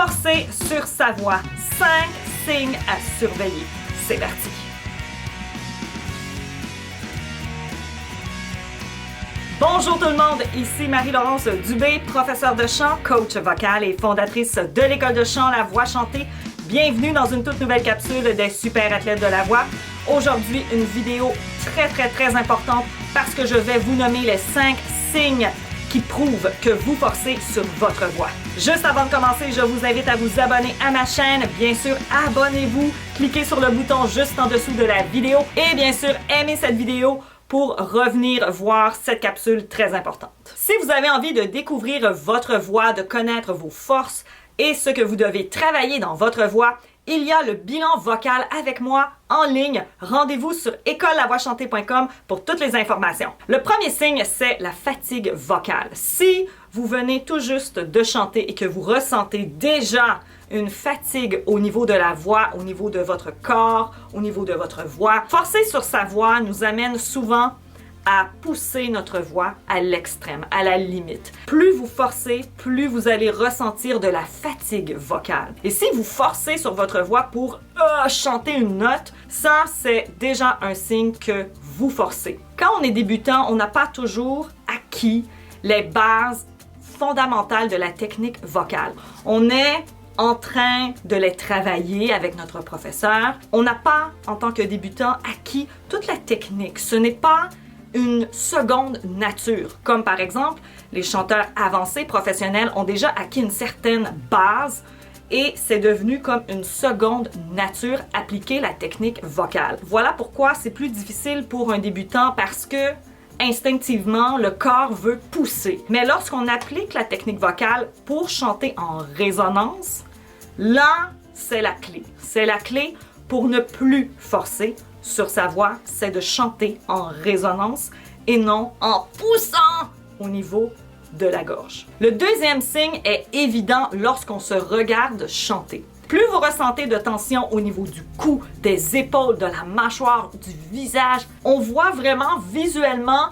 Forcer sur sa voix. 5 signes à surveiller. C'est parti. Bonjour tout le monde, ici Marie-Laurence Dubé, professeure de chant, coach vocal et fondatrice de l'école de chant La Voix chantée. Bienvenue dans une toute nouvelle capsule des super athlètes de la voix. Aujourd'hui, une vidéo très importante parce que je vais vous nommer les 5 signes qui prouvent que vous forcez sur votre voix. Juste avant de commencer, je vous invite à vous abonner à ma chaîne. Bien sûr, abonnez-vous, cliquez sur le bouton juste en dessous de la vidéo et bien sûr, aimez cette vidéo pour revenir voir cette capsule très importante. Si vous avez envie de découvrir votre voix, de connaître vos forces et ce que vous devez travailler dans votre voix, il y a le bilan vocal avec moi en ligne. Rendez-vous sur écoleLavoixchantée.com pour toutes les informations. Le premier signe, c'est la fatigue vocale. Si vous venez tout juste de chanter et que vous ressentez déjà une fatigue au niveau de la voix, au niveau de votre corps, au niveau de votre voix, forcer sur sa voix nous amène souvent à pousser notre voix à l'extrême, à la limite. Plus vous forcez, plus vous allez ressentir de la fatigue vocale. Et si vous forcez sur votre voix pour chanter une note, ça, c'est déjà un signe que vous forcez. Quand on est débutant, on n'a pas toujours acquis les bases fondamentales de la technique vocale. On est en train de les travailler avec notre professeur. On n'a pas, en tant que débutant, acquis toute la technique. Ce n'est pas une seconde nature. Comme par exemple, les chanteurs avancés professionnels ont déjà acquis une certaine base et c'est devenu comme une seconde nature appliquer la technique vocale. Voilà pourquoi c'est plus difficile pour un débutant parce que instinctivement, le corps veut pousser. Mais lorsqu'on applique la technique vocale pour chanter en résonance, là, c'est la clé. C'est la clé pour ne plus forcer sur sa voix, c'est de chanter en résonance et non en poussant au niveau de la gorge. Le deuxième signe est évident lorsqu'on se regarde chanter. Plus vous ressentez de tension au niveau du cou, des épaules, de la mâchoire, du visage, on voit vraiment visuellement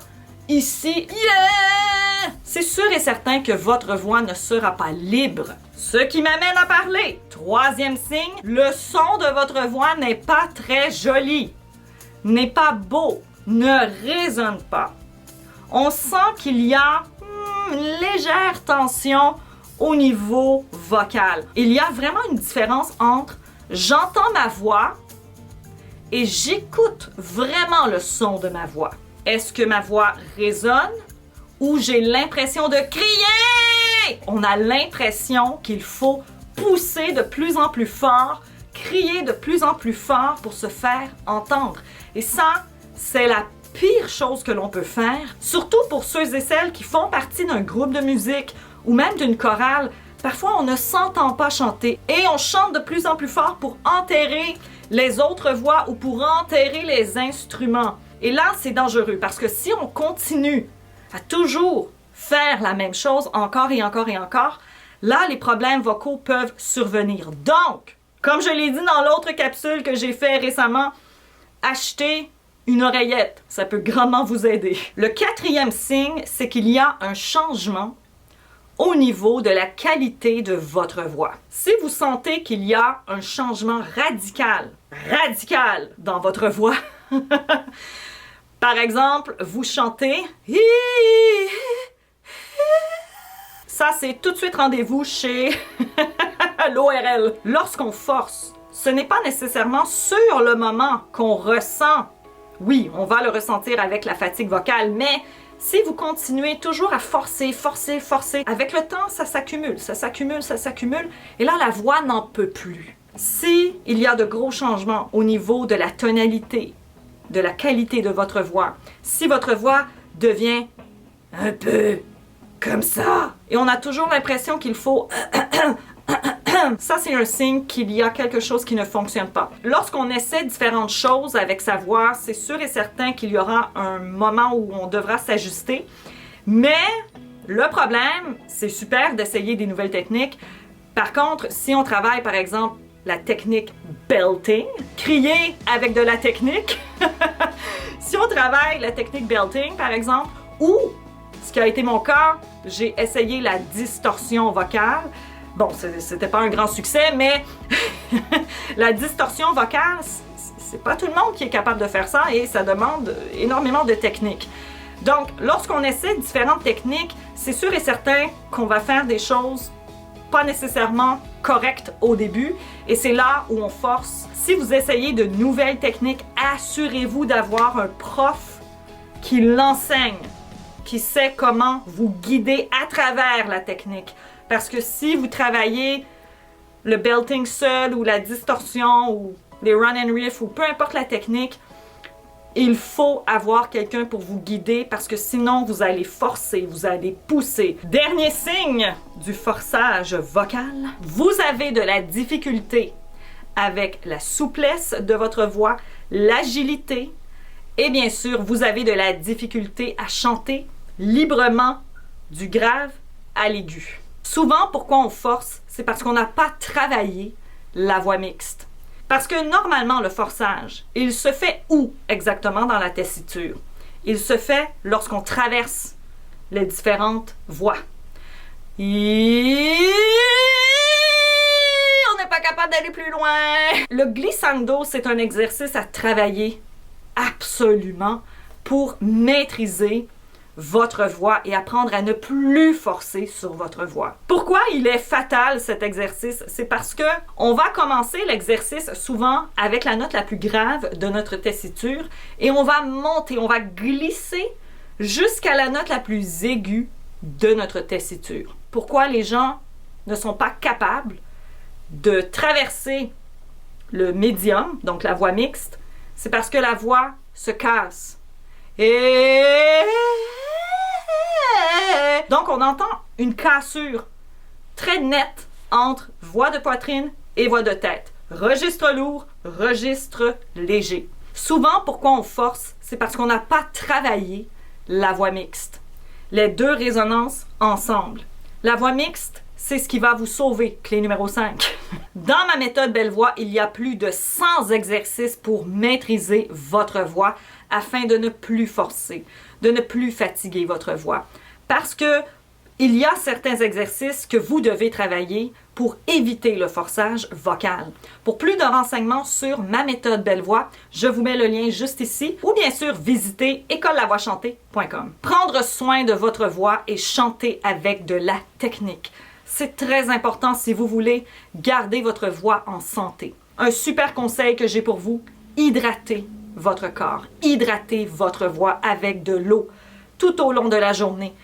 ici, yeah! C'est sûr et certain que votre voix ne sera pas libre. Ce qui m'amène à parler. Troisième signe, le son de votre voix n'est pas très joli, n'est pas beau, ne résonne pas. On sent qu'il y a une légère tension au niveau vocal. Il y a vraiment une différence entre j'entends ma voix et j'écoute vraiment le son de ma voix. Est-ce que ma voix résonne ou j'ai l'impression de crier? On a l'impression qu'il faut pousser de plus en plus fort, crier de plus en plus fort pour se faire entendre. Et ça, c'est la pire chose que l'on peut faire, surtout pour ceux et celles qui font partie d'un groupe de musique ou même d'une chorale. Parfois, on ne s'entend pas chanter et on chante de plus en plus fort pour enterrer les autres voix ou pour enterrer les instruments. Et là, c'est dangereux parce que si on continue à toujours faire la même chose encore et encore et encore, là, les problèmes vocaux peuvent survenir. Donc, comme je l'ai dit dans l'autre capsule que j'ai fait récemment, achetez une oreillette. Ça peut grandement vous aider. Le quatrième signe, c'est qu'il y a un changement au niveau de la qualité de votre voix. Si vous sentez qu'il y a un changement radical dans votre voix, par exemple, vous chantez, ça c'est tout de suite rendez-vous chez l'ORL. Lorsqu'on force, ce n'est pas nécessairement sur le moment qu'on ressent. Oui, on va le ressentir avec la fatigue vocale, mais si vous continuez toujours à forcer, avec le temps, ça s'accumule, et là, la voix n'en peut plus. Si il y a de gros changements au niveau de la tonalité, de la qualité de votre voix, si votre voix devient un peu comme ça, et on a toujours l'impression qu'il faut ça, c'est un signe qu'il y a quelque chose qui ne fonctionne pas. Lorsqu'on essaie différentes choses avec sa voix, c'est sûr et certain qu'il y aura un moment où on devra s'ajuster. Mais le problème, c'est super d'essayer des nouvelles techniques. Par contre, si on travaille, par exemple, la technique belting, crier avec de la technique, si on travaille la technique belting, par exemple, ou, ce qui a été mon cas, j'ai essayé la distorsion vocale, Bon, c'était pas un grand succès, mais la distorsion vocale, c'est pas tout le monde qui est capable de faire ça et ça demande énormément de technique. Donc, lorsqu'on essaie différentes techniques, c'est sûr et certain qu'on va faire des choses pas nécessairement correctes au début et c'est là où on force. Si vous essayez de nouvelles techniques, assurez-vous d'avoir un prof qui l'enseigne, qui sait comment vous guider à travers la technique. Parce que si vous travaillez le belting seul ou la distorsion ou les run and riff ou peu importe la technique, il faut avoir quelqu'un pour vous guider parce que sinon vous allez forcer, vous allez pousser. Dernier signe du forçage vocal, vous avez de la difficulté avec la souplesse de votre voix, l'agilité et bien sûr vous avez de la difficulté à chanter librement du grave à l'aigu. Souvent, pourquoi on force? C'est parce qu'on n'a pas travaillé la voix mixte. Parce que normalement, le forçage, il se fait où exactement dans la tessiture? Il se fait lorsqu'on traverse les différentes voix. On n'est pas capable d'aller plus loin. Le glissando, c'est un exercice à travailler absolument pour maîtriser votre voix et apprendre à ne plus forcer sur votre voix. Pourquoi il est fatal cet exercice? C'est parce que on va commencer l'exercice souvent avec la note la plus grave de notre tessiture et on va monter, on va glisser jusqu'à la note la plus aiguë de notre tessiture. Pourquoi les gens ne sont pas capables de traverser le médium, donc la voix mixte? C'est parce que la voix se casse. Donc, on entend une cassure très nette entre voix de poitrine et voix de tête. Registre lourd, registre léger. Souvent, pourquoi on force? C'est parce qu'on n'a pas travaillé la voix mixte. Les deux résonances ensemble. La voix mixte, c'est ce qui va vous sauver, clé numéro 5. Dans ma méthode Belle Voix, il y a plus de 100 exercices pour maîtriser votre voix afin de ne plus forcer, de ne plus fatiguer votre voix. Parce que il y a certains exercices que vous devez travailler pour éviter le forçage vocal. Pour plus de renseignements sur ma méthode Belle Voix, je vous mets le lien juste ici ou bien sûr visitez écolelavoixchantée.com. Prendre soin de votre voix et chanter avec de la technique. C'est très important si vous voulez garder votre voix en santé. Un super conseil que j'ai pour vous, hydratez votre corps, hydratez votre voix avec de l'eau tout au long de la journée.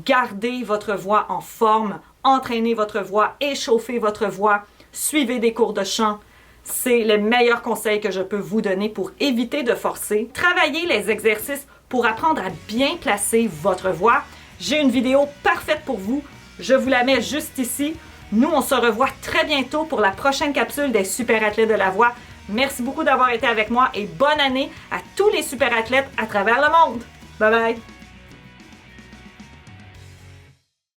Gardez votre voix en forme, entraînez votre voix, échauffez votre voix, suivez des cours de chant. C'est les meilleurs conseils que je peux vous donner pour éviter de forcer. Travaillez les exercices pour apprendre à bien placer votre voix. J'ai une vidéo parfaite pour vous. Je vous la mets juste ici. Nous, on se revoit très bientôt pour la prochaine capsule des super athlètes de la voix. Merci beaucoup d'avoir été avec moi et bonne année à tous les super athlètes à travers le monde. Bye bye!